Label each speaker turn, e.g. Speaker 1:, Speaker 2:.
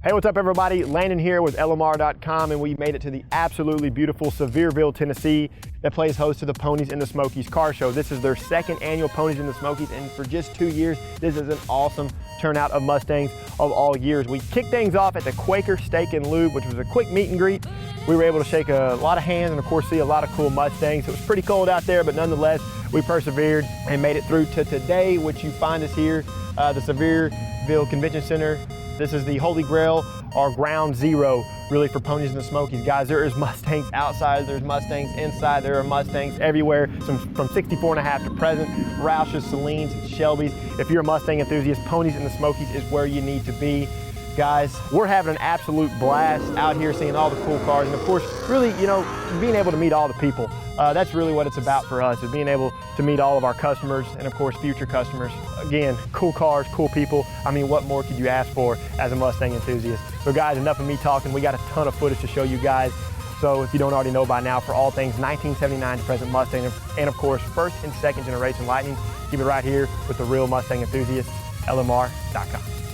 Speaker 1: Hey, what's up everybody? Landan here with LMR.com, and we made it to the absolutely beautiful Sevierville, Tennessee that plays host to the Ponies and the Smokies car show. This is their second annual Ponies and the Smokies, and for just 2 years, this is an awesome turnout of Mustangs of all years. We kicked things off at the Quaker Steak and Lube, which was a quick meet and greet. We were able to shake a lot of hands and of course see a lot of cool Mustangs. It was pretty cold out there, but nonetheless, we persevered and made it through to today, which you find us here, the Sevierville Convention Center. This is the Holy Grail, or ground zero, really, for Ponies and the Smokies. Guys, there is Mustangs outside, there's Mustangs inside, there are Mustangs everywhere, from 64 and a half to present, Roushes, Salines, Shelbys. If you're a Mustang enthusiast, Ponies and the Smokies is where you need to be. Guys, we're having an absolute blast out here seeing all the cool cars, and of course, really, you know, being able to meet all the people. That's really what it's about for us, is being able to meet all of our customers and of course future customers. Again, cool cars, cool people. I mean, what more could you ask for as a Mustang enthusiast? So guys, enough of me talking. We got a ton of footage to show you guys. So if you don't already know by now, for all things 1979 to present Mustang, and of course first and second generation Lightning, keep it right here with the real Mustang enthusiasts, LMR.com.